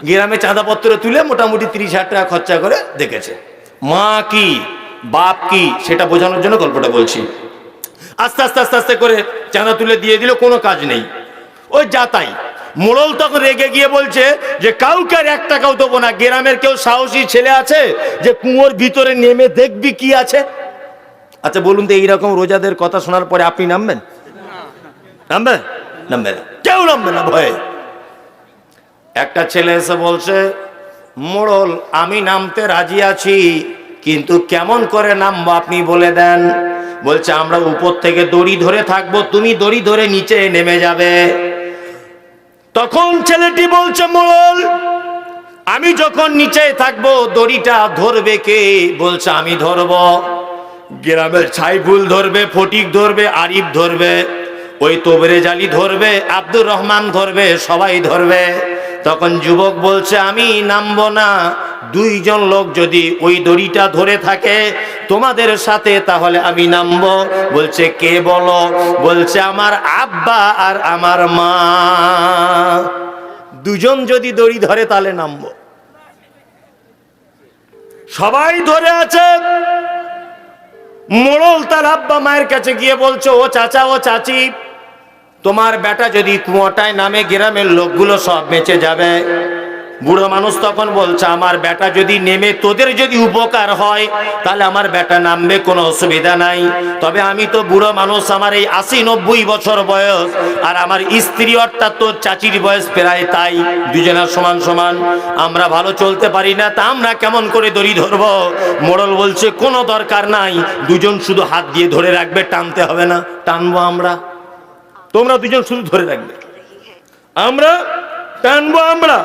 গ্রামে চাঁদাপত্র তুলে মোটামুটি 30,000 টাকা খরচা করে দেখেছে। মা কি বাপ কি সেটা বোঝানোর জন্য গল্পটা বলছি। আস্তে আস্তে আস্তে আস্তে করে চাঁদা তুলে দিয়ে দিল, কোনো কাজ নেই, ওই যা তাই। মোড়ল তখন রেগে গিয়ে বলছে যে কাউকে আর 1 টাকাও দেবো না। গ্রামের কেউ সাহসী ছেলে আছে যে কুয়োর ভিতরে নেমে দেখবি কি আছে? আচ্ছা বলুন তো, এইরকম রোজাদের কথা শোনার পরে আপনি নামবেন? নামবে? নামবে না, কেউ নামবে না ভয়ে। একটা ছেলে এসে বলছে মোড়ল আমি নামতে রাজি আছি, কিন্তু কেমন করে নামবো আপনি বলে দেন। বলছে আমরা উপর থেকে দড়ি ধরে থাকবো, তুমি দড়ি ধরে নিচে নেমে যাবে। তখন ছেলেটি বলছে মোড়ল আমি যখন নিচে থাকবো দড়িটা ধরবে কে? বলছে আমি ধরবো। গ্রামের ছাইফুল ধরবে, ফটিক ধরবে, আরিফ ধরবে, ওই তোবরে জালি ধরবে, আব্দুর রহমান ধরবে, সবাই ধরবে। তখন যুবক বলছে আমি নামবো না, 2 জন লোক যদি ওই দড়িটা ধরে থাকে তোমাদের সাথে তাহলে আমি নামবো। বলছে কে বলো? বলছে আমার আব্বা আর আমার মা, 2 জন যদি দড়ি ধরে তাহলে নামবো। সবাই ধরে আছে। মোড়ল তার আব্বা মায়ের কাছে গিয়ে বলছে ও চাচা ও চাচি, তোমার বেটা যদি কুয়োটায় নামে গ্রামের লোকগুলো সব বেঁচে যাবে। বুড়ো মানুষ তখন বলছে আমার বেটা যদি নেমে তোদের যদি উপকার হয় তাহলে আমার বেটা নামবে, কোনো অসুবিধা নাই। তবে আমি তো বুড়ো মানুষ, আমার এই 80-90 বছর বয়স, আর আমার স্ত্রী অর্থাৎ তোর চাচির বয়স প্রায় তাই, দুজনের সমান সমান, আমরা ভালো চলতে পারি না, তা আমরা কেমন করে দড়ি ধরবো? মোড়ল বলছে কোনো দরকার নাই, 2 জন শুধু হাত দিয়ে ধরে রাখবে, টানতে হবে না, টানবো আমরা, তোমরা 2 জন শুধু ধরে রাখবে। আমরা টানবো আমরা,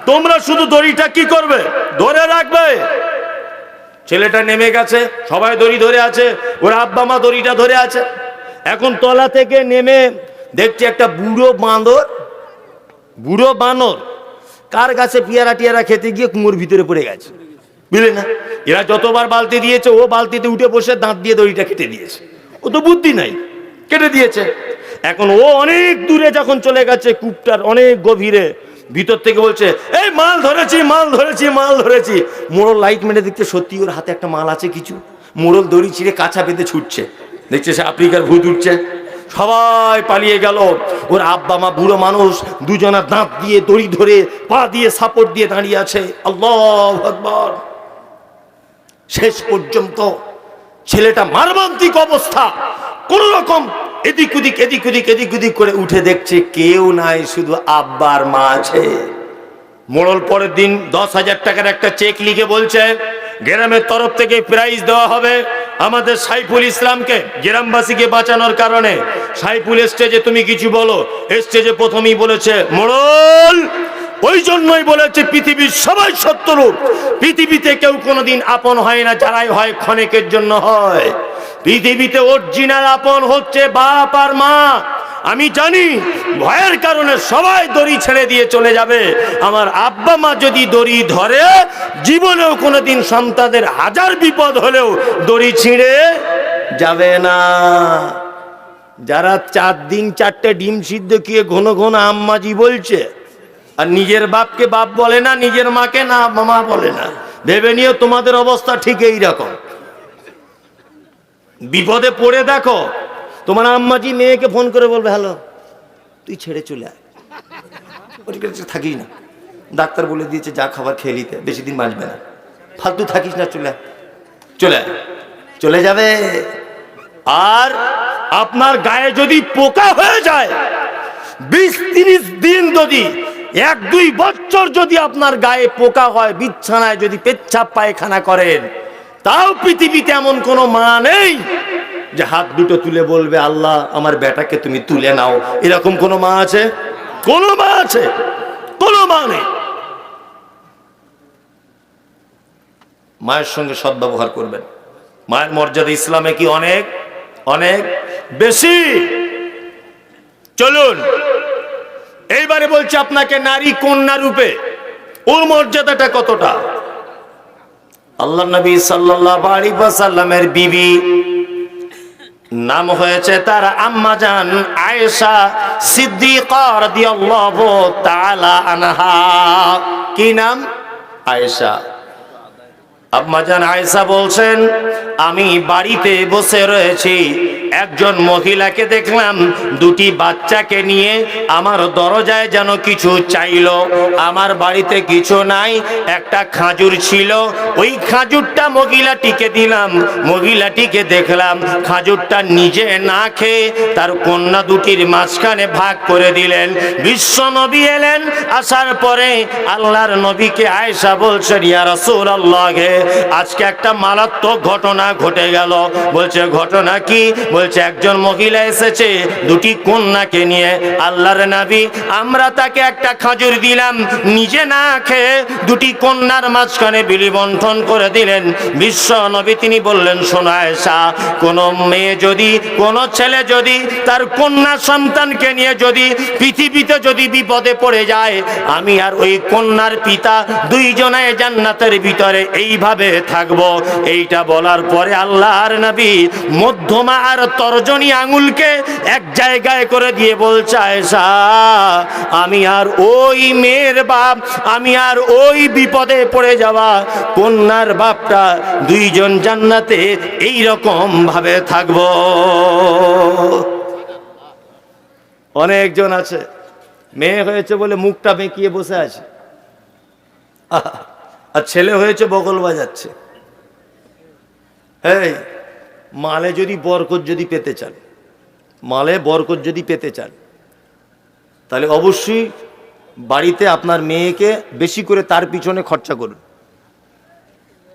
তোমরা শুধু দড়িটা কি করবে, ধরে রাখবে। ছেলেটা নেমে গেছে, সবাই দড়ি ধরে আছে, ওর আব্বা মা দড়িটা ধরে আছে। এখন তলা থেকে নেমে দেখছি একটা বুড়ো বানর কার কাছে পিয়ারা টিয়ারা খেতে গিয়ে কুয়োর ভিতরে পড়ে গেছে, বুঝলে না। এরা যতবার বালতি দিয়েছে ও বালতিতে উঠে বসে দাঁত দিয়ে দড়িটা কেটে দিয়েছে, ও তো বুদ্ধি নাই, কেটে দিয়েছে। এখন ও অনেক দূরে যখন চলে গেছে, কূপটার অনেক গভীরে, ভিতর থেকে বলছে এই মাল ধরেছি, মাল ধরেছি, মাল ধরেছি। মোড়ল লাইট মেরে দেখতে সত্যি ওর হাতে একটা মাল আছে কিছু। মোড়ল দড়ি ছিঁড়ে কাছা বেঁধে ছুটছে, দেখছে সে আফ্রিকার ভূত উঠছে। সবাই পালিয়ে গেল। ওর আব্বা মা বুড়ো মানুষ দুজনা দাঁত দিয়ে দড়ি ধরে পা দিয়ে সাপোর্ট দিয়ে দাঁড়িয়ে আছে। আল্লাহু আকবার। শেষ পর্যন্ত ছেলেটা মারমান্তিক অবস্থা, কোন রকম এদিক ওদিক এদিক ওদিক এদিক ওদিক করে উঠে দেখছে কেউ নাই, শুধু আব্বার মা আছে। মোড়ল পরের দিন 10,000 টাকার একটা চেক লিখে বলছে গ্রামের তরফ থেকে প্রাইজ দেওয়া হবে আমাদের সাইফুল ইসলামকে, গ্রামবাসীকে বাঁচানোর কারণে। সাইফুল স্টেজে তুমি কিছু বলো। স্টেজে প্রথমেই বলেছে মোড়ল ওই জন্যই বলেছে পৃথিবীর সবাই শত্রু, পৃথিবীতে কেউ কোনোদিন আপন হয় না, যারাই হয় ক্ষণিকের জন্য হয়। পৃথিবীতে অরিজিনাল আপন হচ্ছে বাপ আর মা। আমি জানি ভয়ের কারণে সবাই দড়ি ছেড়ে দিয়ে চলে যাবে, আমার আব্বা মা যদি দড়ি ধরে জীবনেও কোনোদিন সন্তানদের হাজার বিপদ হলেও দড়ি ছিঁড়ে যাবে না। যারা 4 দিন 4টে ডিম সিদ্ধ খেয়ে ঘন ঘন আম্মাজি বলছে আর নিজের বাপকে বাপ বলে না, নিজের মাকে না মামা বলে না, ভেবে নিও তোমাদের অবস্থা ঠিক এই রকম। বিপদে পড়ে দেখো, তোমার আম্মাজি মেয়েকে ফোন করে বলবে হ্যালো তুই ছেড়ে চলে আয়, থাকিস না, ডাক্তার বলে দিয়েছে যা খাবার খেয়ে নিতে, বেশি দিন বাঁচবে না, ফালতু থাকিস না, চলে চলে চলে যাবে। আর আপনার গায়ে যদি পোকা হয়ে যায়, 20-30 দিন যদি 1-2 বছর যদি আপনার গায়ে পোকা হয়, বিছানায় যদি পেচ্ছাপ পায়খানা করেন, তাও পৃথিবীতে এমন কোনো মা নেই যে হাত দুটো তুলে বলবে আল্লাহ আমার বেটাকে তুমি তুলে নাও। এরকম কোনো মা আছে? কোন মা আছে? কোনো মা নেই। মায়ের সঙ্গে সদ্ব্যবহার করবেন। মায়ের মর্যাদা ইসলামে কি অনেক অনেক বেশি। চলুন এইবারে বলছি আপনাকে নারী কন্যা রূপে ওর মর্যাদাটা কতটা। আল্লাহ নবী সাল্লাল্লাহু আলাইহি ওয়াসাল্লামের বিবি নাম হয়েছে তার আম্মাজান আয়েশা সিদ্দিকা রাদিয়াল্লাহু তাআলা আনহা। কি নাম? আয়েশা। আম্মাজান আয়েশা বলছেন আমি বাড়িতে বসে রয়েছি, একজন মহিলাকে দেখলাম 2টি বাচ্চাকে নিয়ে আমার দরজায় যেন কিছু চাইলো। আমার বাড়িতে কিছু নাই, একটা খাজুর ছিল, ওই খাজুরটা মহিলাটিকে দিলাম। মহিলাটিকে দেখলাম খাজুরটা নিজে না খেয়ে তার কন্যা 2টির মাঝখানে ভাগ করে দিলেন। বিশ্ব নবী এলেন, আসার পরে আল্লাহর নবীকে আয়েশা বলছেন ইয়া রাসূলুল্লাহ আজকে একটা মারাত্মক ঘটনা ঘটে গেল। বলছে ঘটনা কি? বলছে একজন মহিলা এসেছে 2টি কন্যাকে নিয়ে। আল্লাহর নবী আমরা তাকে একটা খাজুর দিলাম, নিজে না খেয়ে 2টি কন্যার মাঝখানে বিলি বন্টন করে দিলেন। বিশ্ব নবী তিনি বললেন শোনো আয়েশা, কোন মেয়ে যদি কোন ছেলে যদি তার কন্যা সন্তানকে নিয়ে যদি পৃথিবীতে যদি বিপদে পড়ে যায়, আমি আর ওই কন্যার পিতা 2 জনে জান্নাতের ভিতরে এইভাবে থাকবো। এইটা বলার পরে আল্লাহর নবী মধ্যমা আর তর্জনী আঙুলকে এক জায়গায় করে দিয়ে বলছে আয়েশা আমি আর ওই মেয়ের বাপ, আমি আর ওই বিপদে পড়ে যাওয়া কন্যার বাপটা 2 জন জান্নাতে এই রকম ভাবে থাকবো। অনেকজন আছে মেয়ে হয়েছে বলে মুখটা বেঁকিয়ে বসে আছে, আর ছেলে হয়েছে বগল বাজাচ্ছে। এই মালে যদি বরকত যদি পেতে চান, মালে বরকত যদি পেতে চান, তাহলে অবশ্যই বাড়িতে আপনার মেয়েকে বেশি করে তার পিছনে খরচা করুন।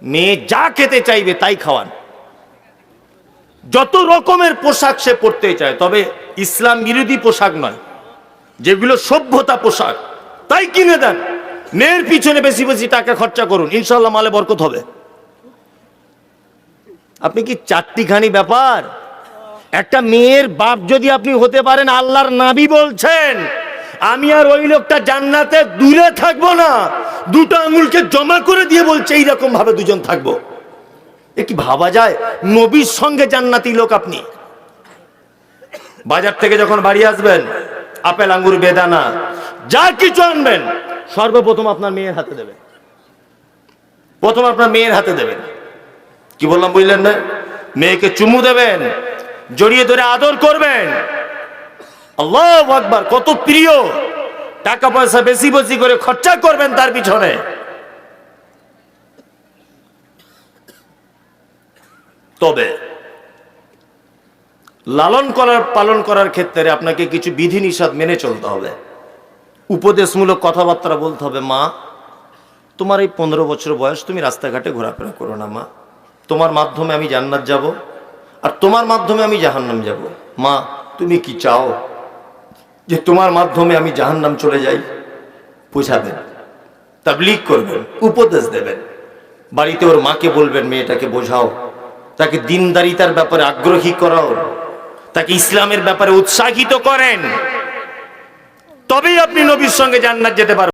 মেয়ে যা খেতে চাইবে তাই খাওয়ান। যত রকমের পোশাক সে পরতে চায়, তবে ইসলাম বিরোধী পোশাক নয়, যেগুলো সভ্যতা পোশাক, তাই কিনে দেন। মেয়ের পিছনে বেশি বেশি টাকা খরচা করুন, ইনশাল্লাহ মালে বরকত হবে। আপনি কি চারটিখানি ব্যাপার? একটা মেয়ের বাপ যদি আপনি হতে পারেন, আল্লাহর নবী বলছেন আমি আর ওই লোকটা জান্নাতে দূরে থাকবো না, দুটো আঙুলকে জমা করে দিয়ে বলছে এইরকম ভাবে দুজন থাকবো। এ কি ভাবা যায়? নবীর সঙ্গে জান্নাতি লোক আপনি। বাজার থেকে যখন বাড়ি আসবেন, আপেল আঙ্গুর বেদানা যা কিছু আনবেন, সর্বপ্রথম আপনার মেয়ের হাতে দেবেন। প্রথম আপনার মেয়ের হাতে দেবেন। কি বললাম বুঝলেন না? মেয়েকে চুমু দেবেন, জড়িয়ে ধরে আদর করবেন। আল্লাহু আকবার, কত প্রিয়। টাকা পয়সা বেশি বেশি করে খরচা করবেন তার পিছনে। তবে লালন করার পালন করার ক্ষেত্রে আপনাকে কিছু বিধিনিষেধ মেনে চলতে হবে। উপদেশমূলক কথাবার্তা বলতে হবে। মা, তোমার এই 15 বছর বয়স, তুমি রাস্তাঘাটে ঘোরাফেরা করো না মা। তোমার মাধ্যমে আমি জান্নাত যাব, আর তোমার মাধ্যমে আমি জাহান্নাম যাব। মা, তুমি কি চাও যে তোমার মাধ্যমে আমি জাহান্নাম চলে যাই? বোঝাবেন, তাবলীগ করবেন, উপদেশ দেবেন। বাড়িতে ওর মাকে বলবেন মেয়েটাকে বোঝাও, তাকে দিনদারিতার ব্যাপারে আগ্রহী করাও, তাকে ইসলামের ব্যাপারে উৎসাহিত করেন। তবেই আপনি নবীর সঙ্গে জান্নাত যেতে পারবেন।